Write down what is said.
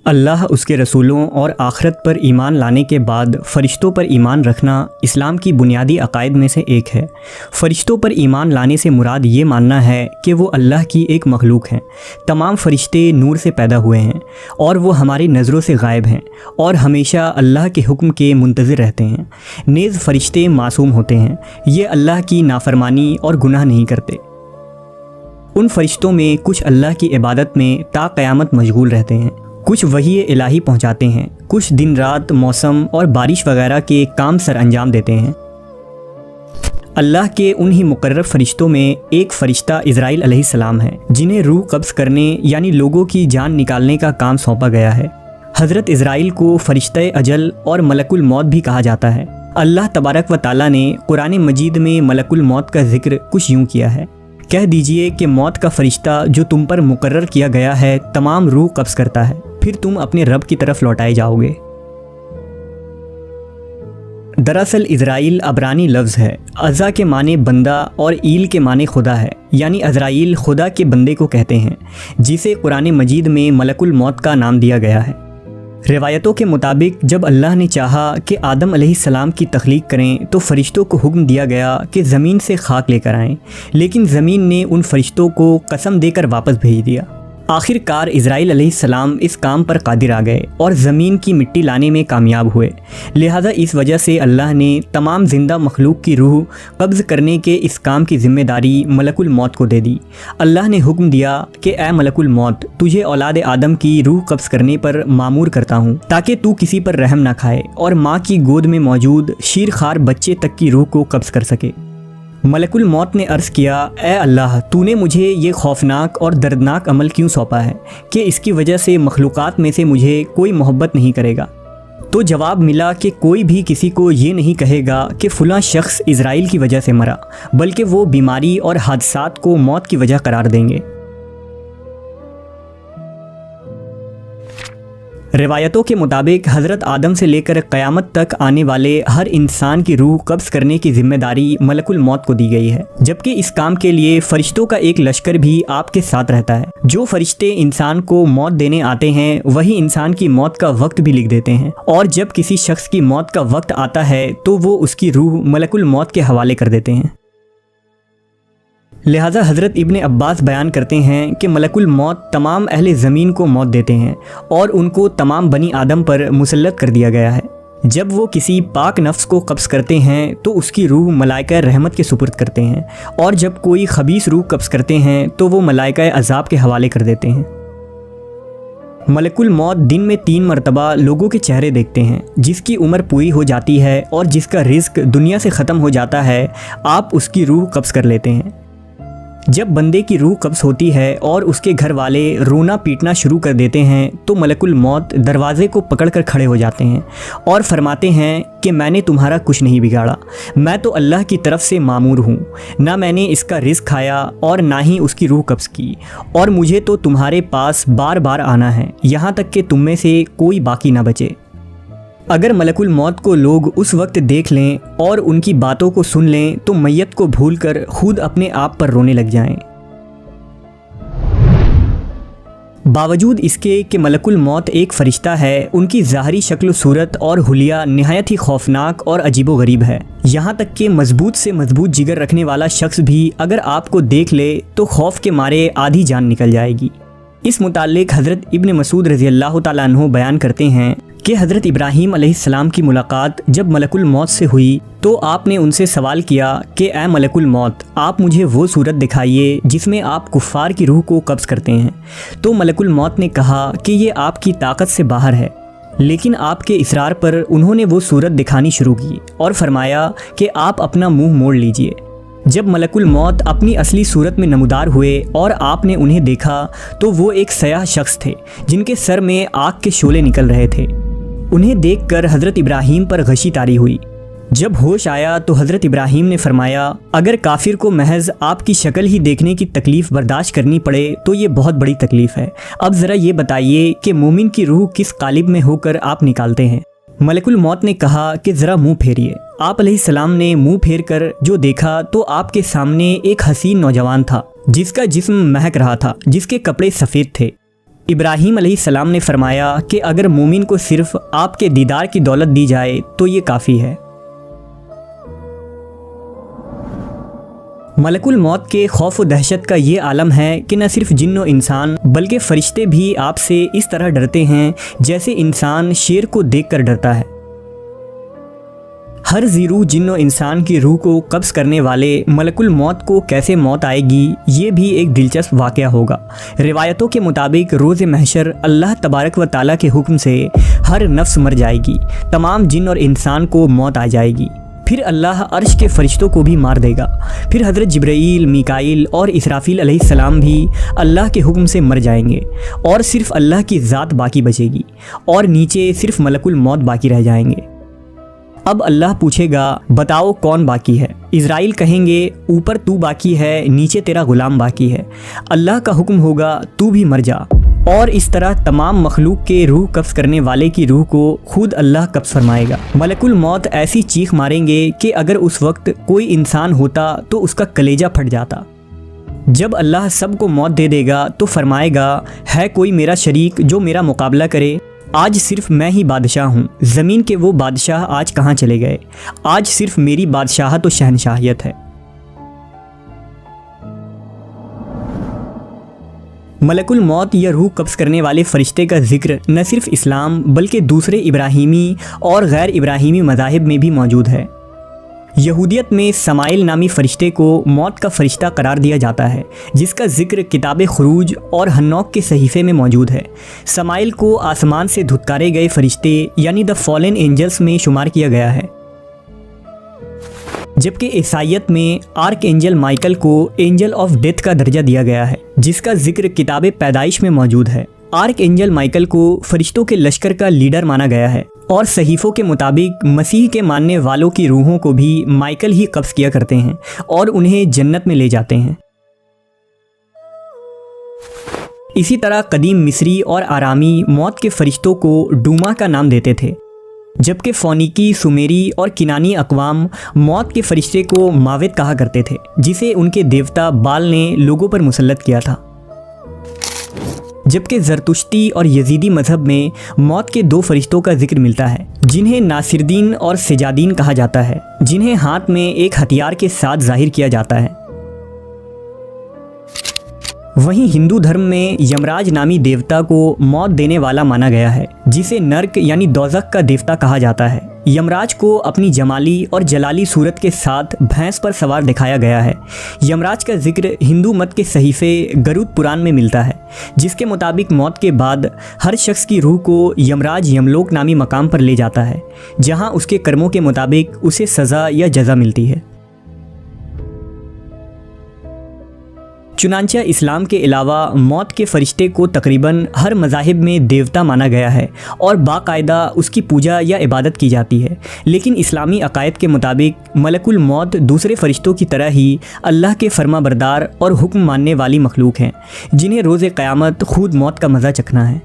अल्लाह, उसके रसूलों और आखिरत पर ईमान लाने के बाद फ़रिश्तों पर ईमान रखना इस्लाम की बुनियादी अकायद में से एक है। फ़रिश्तों पर ईमान लाने से मुराद ये मानना है कि वो अल्लाह की एक मखलूक हैं। तमाम फ़रिश्ते नूर से पैदा हुए हैं और वो हमारी नज़रों से गायब हैं और हमेशा अल्लाह के हुक्म के मुंतज़िर रहते हैं। नेज़ फ़रिश्ते मासूम होते हैं, ये अल्लाह की नाफरमानी और गुनाह नहीं करते। उन फ़रिश्तों में कुछ अल्लाह की इबादत में ता क़यामत मशगूल रहते हैं, कुछ वही इलाही पहुंचाते हैं, कुछ दिन रात मौसम और बारिश वगैरह के काम सर अंजाम देते हैं। अल्लाह के उन्हीं मुकर्रर फ़रिश्तों में एक फ़रिश्ता इज़राइल अलैहिस्सलाम है, जिन्हें रूह कब्ज़ करने यानी लोगों की जान निकालने का काम सौंपा गया है। हज़रत इज़राइल को फ़रिश्ते अजल और मलकुल मौत भी कहा जाता है। अल्लाह तबारक व तआला ने कुरान मजीद में मलकुल मौत का जिक्र कुछ यूँ किया है, कह दीजिए कि मौत का फ़रिश्ता जो तुम पर मुकर्रर किया गया है तमाम रूह कब्ज़ करता है, फिर तुम अपने रब की तरफ लौटाए जाओगे। दरअसल इज़राइल अबरानी लफ्ज़ है। अज़ा के माने बंदा और ईल के माने खुदा है, यानी अज़राइल खुदा के बंदे को कहते हैं, जिसे कुरान मजीद में मलकुल मौत का नाम दिया गया है। रिवायतों के मुताबिक जब अल्लाह ने चाहा कि आदम अलैहिस्सलाम की तख्लीक करें तो फ़रिश्तों को हुक्म दिया गया कि ज़मीन से खाक लेकर आएँ, लेकिन ज़मीन ने उन फ़रिश्तों को कसम देकर वापस भेज दिया। आखिरकार इज़राइल अलैहिस्सलाम इस काम पर कादिर आ गए और ज़मीन की मिट्टी लाने में कामयाब हुए। लिहाजा इस वजह से अल्लाह ने तमाम ज़िंदा मखलूक की रूह कब्ज़ करने के इस काम की ज़िम्मेदारी मलकुल मौत को दे दी। अल्लाह ने हुक्म दिया कि ए मलकुल मौत, तुझे औलाद आदम की रूह कब्ज़ करने पर मामूर करता हूँ, ताकि तू किसी पर रहम ना खाए और माँ की गोद में मौजूद शीरखार बच्चे तक की रूह को कब्ज़ कर सके। मलकुल मौत ने अर्ज़ किया, ए अल्लाह, तूने मुझे ये खौफनाक और दर्दनाक अमल क्यों सौंपा है कि इसकी वजह से मखलूक़ात में से मुझे कोई मोहब्बत नहीं करेगा। तो जवाब मिला कि कोई भी किसी को ये नहीं कहेगा कि फ़लाँ शख्स इज़राइल की वजह से मरा, बल्कि वो बीमारी और हादसात को मौत की वजह करार देंगे। रिवायतों के मुताबिक हज़रत आदम से लेकर क़यामत तक आने वाले हर इंसान की रूह कब्ज़ करने की ज़िम्मेदारी मलकुल मौत को दी गई है, जबकि इस काम के लिए फ़रिश्तों का एक लश्कर भी आपके साथ रहता है। जो फ़रिश्ते इंसान को मौत देने आते हैं वही इंसान की मौत का वक्त भी लिख देते हैं, और जब किसी शख्स की मौत का वक्त आता है तो वो उसकी रूह मलकुल मौत के हवाले कर देते हैं। लिहाजा हज़रत इब्ने अब्बास बयान करते हैं कि मलकुल मौत तमाम अहले ज़मीन को मौत देते हैं और उनको तमाम बनी आदम पर मुसल्लत कर दिया गया है। जब वो किसी पाक नफ्स को कब्ज़ करते हैं तो उसकी रूह मलाइका रहमत के सुपुर्द करते हैं, और जब कोई खबीस रूह कब्ज़ करते हैं तो वो मलाइका अज़ाब के हवाले कर देते हैं। मलकुल मौत दिन में 3 मरतबा लोगों के चेहरे देखते हैं। जिसकी उम्र पूरी हो जाती है और जिसका रिज़्क दुनिया से ख़त्म हो जाता है, आप उसकी रूह कब्ज़ कर लेते हैं। जब बंदे की रूह कब्ज़ होती है और उसके घर वाले रोना पीटना शुरू कर देते हैं तो मलकुल मौत दरवाज़े को पकड़कर खड़े हो जाते हैं और फरमाते हैं कि मैंने तुम्हारा कुछ नहीं बिगाड़ा, मैं तो अल्लाह की तरफ से मामूर हूँ, ना मैंने इसका रिज़्क खाया और ना ही उसकी रूह कब्ज़ की, और मुझे तो तुम्हारे पास बार बार आना है, यहाँ तक कि तुम में से कोई बाकी ना बचे। अगर मलकुल मौत को लोग उस वक्त देख लें और उनकी बातों को सुन लें तो मैयत को भूलकर खुद अपने आप पर रोने लग जाएं। बावजूद इसके कि मलकुल मौत एक फ़रिश्ता है, उनकी ज़ाहरी शक्ल सूरत और हुलिया नहायत ही खौफनाक और अजीबोगरीब है। यहाँ तक कि मजबूत से मजबूत जिगर रखने वाला शख्स भी अगर आपको देख ले तो खौफ के मारे आधी जान निकल जाएगी। इस मुताल्लिक़ हज़रत इब्ने मसूद रज़ी अल्लाह तआला अन्हु बयान करते हैं कि हज़रत इब्राहीम अलैहिस्सलाम की मुलाकात जब मलकुल मौत से हुई तो आपने उनसे सवाल किया कि ए मलकुल मौत, आप मुझे वो सूरत दिखाइए जिसमें आप कुफ़ार की रूह को कब्ज़ करते हैं। तो मलकुल मौत ने कहा कि ये आपकी ताकत से बाहर है, लेकिन आपके इसरार पर उन्होंने वो सूरत दिखानी शुरू की और फरमाया कि आप अपना मुँह मोड़ लीजिए। जब मलकुल मौत अपनी असली सूरत में नमूदार हुए और आपने उन्हें देखा तो वो एक सयाह शख्स थे जिनके सर में आग के शोले निकल रहे थे। उन्हें देखकर हज़रत इब्राहीम पर गशी तारी हुई। जब होश आया तो हज़रत इब्राहीम ने फरमाया, अगर काफिर को महज आपकी शक्ल ही देखने की तकलीफ़ बर्दाश्त करनी पड़े तो ये बहुत बड़ी तकलीफ़ है। अब ज़रा ये बताइए कि मोमिन की रूह किस कालिब में होकर आप निकालते हैं। मलकुल मौत ने कहा कि ज़रा मुँह फेरिए। आप अलैहिस्सलाम ने मुँह फेर कर जो देखा तो आपके सामने एक हसीन नौजवान था जिसका जिस्म महक रहा था, जिसके कपड़े सफ़ेद थे। इब्राहीम अलैहिस्सलाम ने फरमाया कि अगर मोमिन को सिर्फ आपके दीदार की दौलत दी जाए तो ये काफ़ी है। मलकुल मौत के खौफ व दहशत का ये आलम है कि न सिर्फ जिन्न और इंसान बल्कि फ़रिश्ते भी आपसे इस तरह डरते हैं जैसे इंसान शेर को देखकर डरता है। हर ज़ीरू जिन्न और इंसान की रूह को कब्ज़ करने वाले मलकुल मौत को कैसे मौत आएगी, ये भी एक दिलचस्प वाक़या होगा। रिवायतों के मुताबिक रोज़ महशर अल्लाह तबारक व ताला के हुक्म से हर नफ्स मर जाएगी, तमाम जिन्न और इंसान को मौत आ जाएगी। फिर अल्लाह अर्श के फरिश्तों को भी मार देगा। फिर हज़रत जिब्राईल, मीकाईल और इसराफील अलैहिस्सलाम भी अल्लाह के हुक्म से मर जाएंगे और सिर्फ अल्लाह की ज़ात बाकी बचेगी और नीचे सिर्फ मलकुल मौत बाकी रह जाएंगे। अब अल्लाह पूछेगा, बताओ कौन बाकी है? इज़राइल कहेंगे, ऊपर तू बाकी है, नीचे तेरा ग़ुलाम बाकी है। अल्लाह का हुक्म होगा, तू भी मर जा। और इस तरह तमाम मखलूक के रूह कब्ज़ करने वाले की रूह को खुद अल्लाह कब्ज़ फरमाएगा। मलकुल मौत ऐसी चीख मारेंगे कि अगर उस वक्त कोई इंसान होता तो उसका कलेजा फट जाता। जब अल्लाह सबको मौत दे देगा तो फरमाएगा, है कोई मेरा शरीक जो मेरा मुकाबला करे? आज सिर्फ मैं ही बादशाह हूँ। ज़मीन के वो बादशाह आज कहाँ चले गए? आज सिर्फ मेरी बादशाहत और शहनशाहियत है। मलकुल मौत या रूह कब्ज़ करने वाले फ़रिश्ते का जिक्र न सिर्फ इस्लाम बल्कि दूसरे इब्राहीमी और गैर इब्राहीमी मज़ाहिब में भी मौजूद है। यहूदियत में समाइल नामी फ़रिश्ते को मौत का फ़रिश्ता करार दिया जाता है, जिसका जिक्र किताब खुरूज और हन्नौक के सहीफ़े में मौजूद है। समाइल को आसमान से धुतकारे गए फ़रिश्ते यानी द फॉलन एंजल्स में शुमार किया गया है, जबकि ईसाईयत में आर्क एंजल माइकल को एंजल ऑफ डेथ का दर्जा दिया गया है, जिसका जिक्र किताब पैदाइश में मौजूद है। आर्क एंजल माइकल को फरिश्तों के लश्कर का लीडर माना गया है और सहीफ़ों के मुताबिक मसीह के मानने वालों की रूहों को भी माइकल ही कब्ज़ किया करते हैं और उन्हें जन्नत में ले जाते हैं। इसी तरह कदीम मिस्री और आरामी मौत के फरिश्तों को डूमा का नाम देते थे, जबकि फ़ोनिकी, सुमेरी और किनानी अक़वाम मौत के फरिश्ते को मावित कहा करते थे, जिसे उनके देवता बाल ने लोगों पर मुसल्लत किया था। जबकि ज़रतुश्ती और यजीदी मज़हब में मौत के दो फरिश्तों का जिक्र मिलता है, जिन्हें नासिरदीन और सिजादीन कहा जाता है, जिन्हें हाथ में एक हथियार के साथ जाहिर किया जाता है। वहीं हिंदू धर्म में यमराज नामी देवता को मौत देने वाला माना गया है, जिसे नर्क यानी दोज़ख का देवता कहा जाता है। यमराज को अपनी जमाली और जलाली सूरत के साथ भैंस पर सवार दिखाया गया है। यमराज का जिक्र हिंदू मत के सहीफ़े गरुड़ पुराण में मिलता है, जिसके मुताबिक मौत के बाद हर शख्स की रूह को यमराज यमलोक नामी मकाम पर ले जाता है, जहां उसके कर्मों के मुताबिक उसे सज़ा या जज़ा मिलती है। चुनांचे इस्लाम के अलावा मौत के फरिश्ते को तकरीबन हर मज़ाहिब में देवता माना गया है और बाकायदा उसकी पूजा या इबादत की जाती है, लेकिन इस्लामी अकायद के मुताबिक मलकुल मौत दूसरे फरिश्तों की तरह ही अल्लाह के फर्मा बरदार और हुक्म मानने वाली मखलूक हैं, जिन्हें रोज़े क़यामत खुद मौत का मज़ा चखना है।